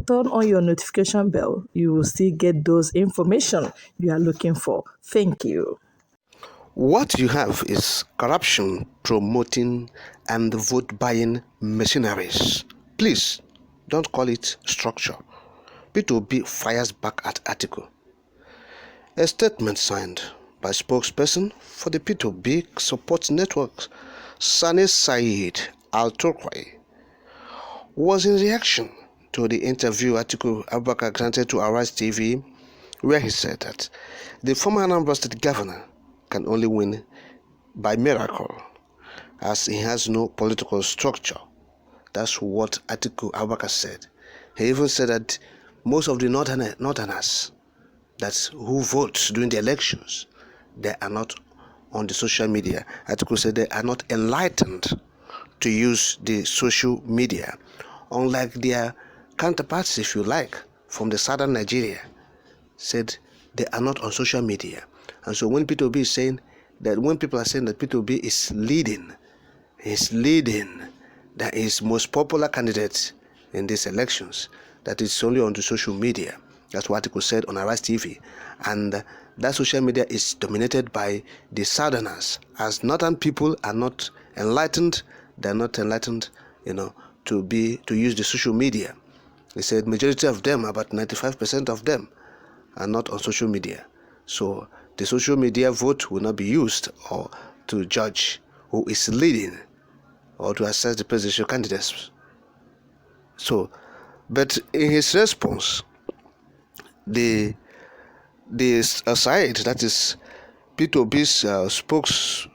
turn on your notification bell, you will still get those information you are looking for. Thank you. What you have is corruption promoting and vote buying machineries. Please don't call it structure. P2B fires back at Atiku. A statement signed by spokesperson for the P2B support network, Sani Said Al-Turqui, was in reaction to the interview Atiku Abubakar granted to Arise TV, where he said that the former Anambra State governor can only win by miracle, as he has no political structure. That's what Atiku Abubakar said. He even said that most of the northerners who vote during the elections, they are not on the social media. Atiku said they are not enlightened to use the social media, unlike their counterparts, if you like, from the southern Nigeria. Said they are not on social media. And so when P2B is saying that, when people are saying that P2B is leading that is most popular candidate in these elections, that is only on the social media. That's what Atiku said on Arise TV. And that social media is dominated by the southerners, as northern people are not enlightened. They're not enlightened, to use the social media. He said majority of them, about 95% of them, are not on social media. So the social media vote will not be used or to judge who is leading or to assess the presidential candidates. So, but in his response, the side, that is P2B's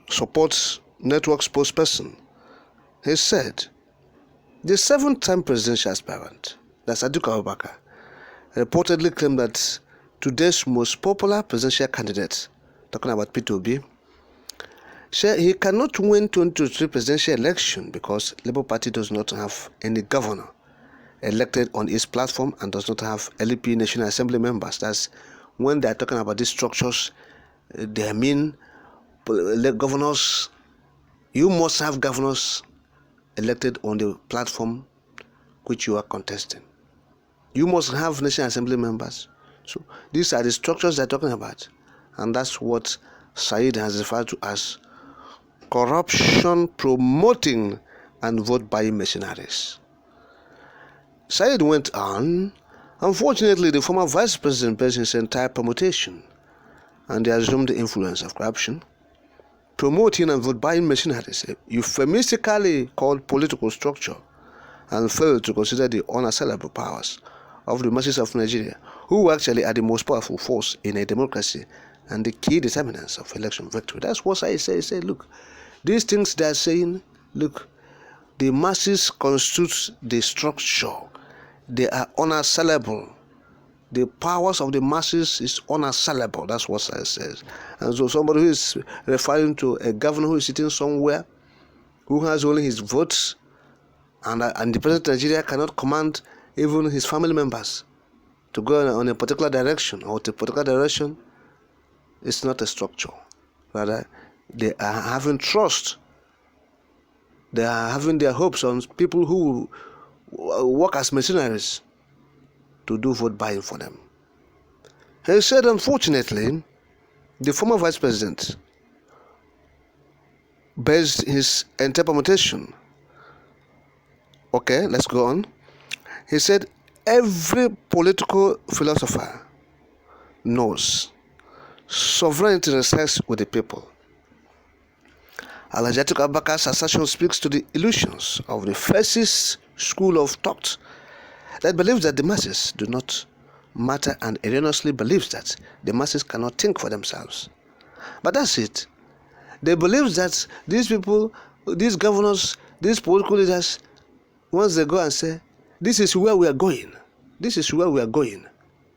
support network spokesperson, he said the 7-time presidential aspirant, that's Atiku Abubakar, reportedly claimed that today's most popular presidential candidate, talking about P2B, said he cannot win 2023 presidential election because Labour Party does not have any governor elected on its platform and does not have LP National Assembly members. That's when they are talking about these structures, they mean governors. You must have governors elected on the platform which you are contesting. You must have National Assembly members. So these are the structures they're talking about. And that's what Said has referred to as corruption promoting and vote buying machineries. Said went on, unfortunately, the former vice president based his entire permutation and the assumed influence of corruption, promoting and vote buying machineries, euphemistically called political structure, and failed to consider the unassailable powers of the masses of Nigeria, who actually are the most powerful force in a democracy and the key determinants of election victory. That's what I say. Say, look, these things they're saying, look, the masses constitute the structure. They are unassailable. The powers of the masses is unassailable. That's what I says. And so somebody who is referring to a governor who is sitting somewhere, who has only his votes, and the president of Nigeria cannot command even his family members to go on a particular direction or to a particular direction, it's not a structure. Rather, they are having trust. They are having their hopes on people who work as mercenaries to do vote buying for them. He said, unfortunately, the former vice president based his interpretation. Okay, let's go on. He said, every political philosopher knows sovereignty resides with the people. Alhaji Atiku Abubakar's assertion speaks to the illusions of the fascist school of thought that believes that the masses do not matter and erroneously believes that the masses cannot think for themselves. But that's it. They believe that these people, these governors, these political leaders, once they go and say, this is where we are going, this is where we are going,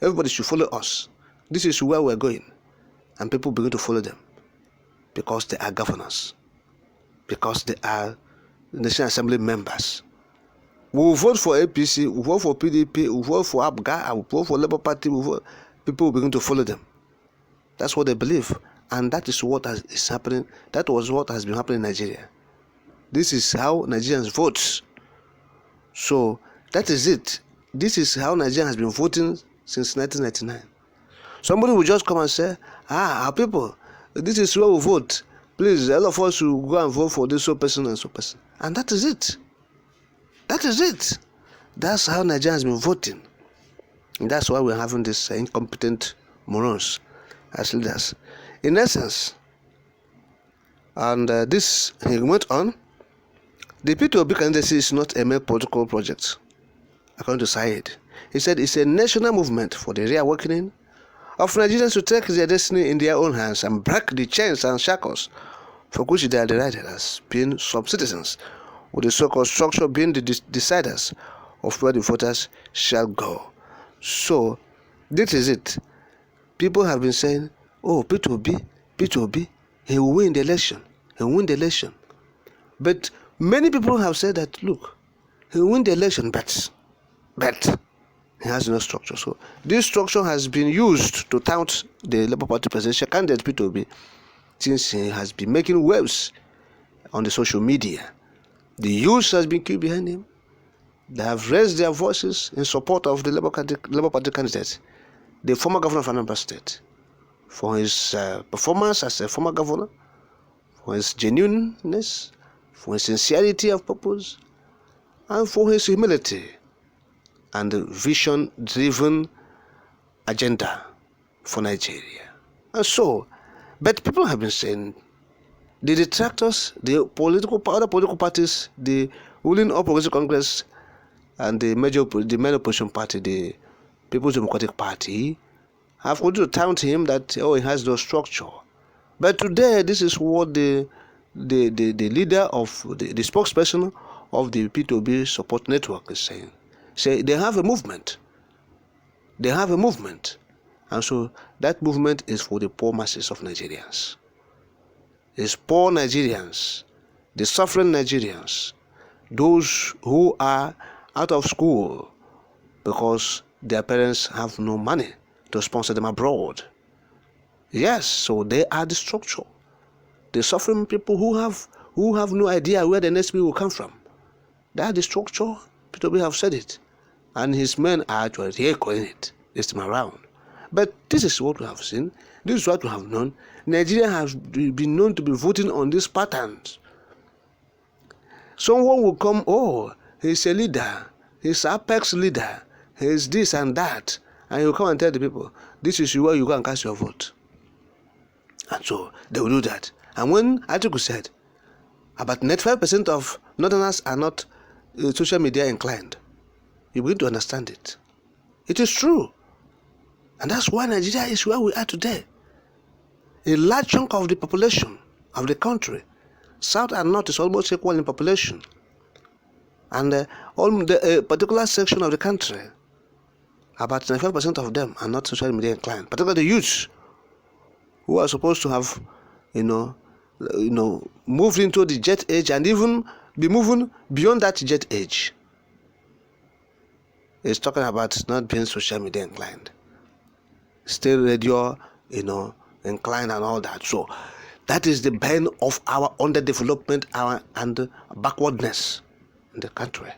everybody should follow us, this is where we are going, and people begin to follow them because they are governors, because they are National Assembly members. We will vote for APC, we will vote for PDP, we will vote for ABGA, we will vote for Labour Party, people will begin to follow them. That's what they believe, and that is what is happening. That was what has been happening in Nigeria. This is how Nigerians vote. So that is it. this is how Nigeria has been voting since 1999. Somebody will just come and say, our people, this is where we vote. Please, all of us will go and vote for this so person and so person. And that is it. That is it. That's how Nigeria has been voting. And that's why we're having this incompetent morons as leaders. In essence, and this, he went on, the P2B candidacy is not a mere political project, according to Said. He said it's a national movement for the reawakening of Nigerians to take their destiny in their own hands and break the chains and shackles for which they are delighted as being sub-citizens, with the so-called structure being the deciders of where the voters shall go. So, this is it. People have been saying, oh, P2B, he will win the election. He will win the election. But many people have said that, look, he will win the election, but he has no structure. So this structure has been used to tout the Labour Party presidential candidate P2B since he has been making waves on the social media. The youth has been queued behind him. They have raised their voices in support of the Labour Party candidate, the former governor of Anambra State, for his performance as a former governor, for his genuineness, for his sincerity of purpose, and for his humility and vision-driven agenda for Nigeria. And so, but people have been saying, the detractors, the other political parties, the ruling All Progressive Congress, and the main opposition party, the People's Democratic Party, have continued to tout him that he has no structure. But today, this is what the leader of the spokesperson of the P2B support network is saying. Say they have a movement. They have a movement. And so that movement is for the poor masses of Nigerians. It's poor Nigerians, the suffering Nigerians, those who are out of school because their parents have no money to sponsor them abroad. Yes, so they are the structure. The suffering people who have no idea where the next meal will come from. They are the structure. P2B have said it. And his men are actually echoing it this time around. But this is what we have seen. This is what we have known. Nigeria has been known to be voting on these patterns. Someone will come, oh, he's a leader. He's Apex leader. He's this and that. And he'll come and tell the people, this is where you go and cast your vote. And so they will do that. And when Atiku said, about 95% of Northerners are not social media inclined, you begin to understand it. It is true. And that's why Nigeria is where we are today. A large chunk of the population of the country, South and North, is almost equal in population. And a particular section of the country, about 95% of them are not social media inclined, particularly the youths who are supposed to have, moved into the jet age and even be moving beyond that jet age. It's talking about not being social media inclined, still radio, inclined and all that. So that is the bane of our underdevelopment and backwardness in the country.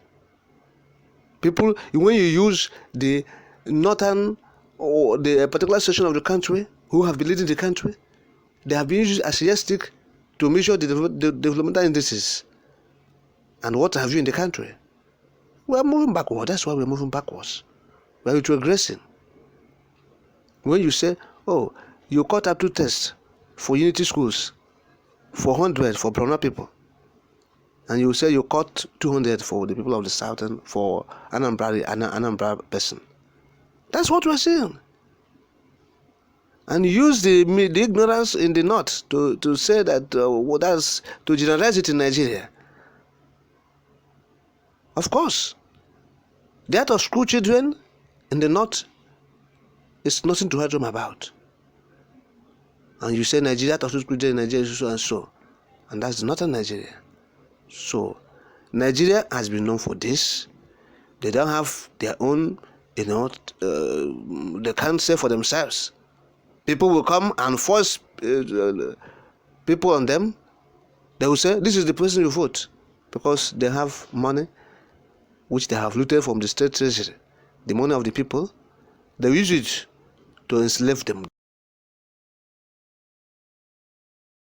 People, when you use the northern or the particular section of the country who have been leading the country, they have been used as a yardstick to measure the developmental indices. And what have you in the country? We are moving backward. That's why we're moving backwards. We're retrogressing. When you say, oh, you caught up 2 tests for unity schools, 400 for brown people, and you say you caught 200 for the people of the South and for Anambra person. That's what we're saying. And use the ignorance in the North to say that that's to generalize it in Nigeria. Of course, that of school children in the North is nothing to write home about. And you say Nigeria, that of school children in Nigeria is so and so. And that's not in Nigeria. So, Nigeria has been known for this. They don't have their own, they can't say for themselves. People will come and force people on them. They will say, this is the person you vote, because they have money which they have looted from the state treasury. the money of the people, they use it to enslave them.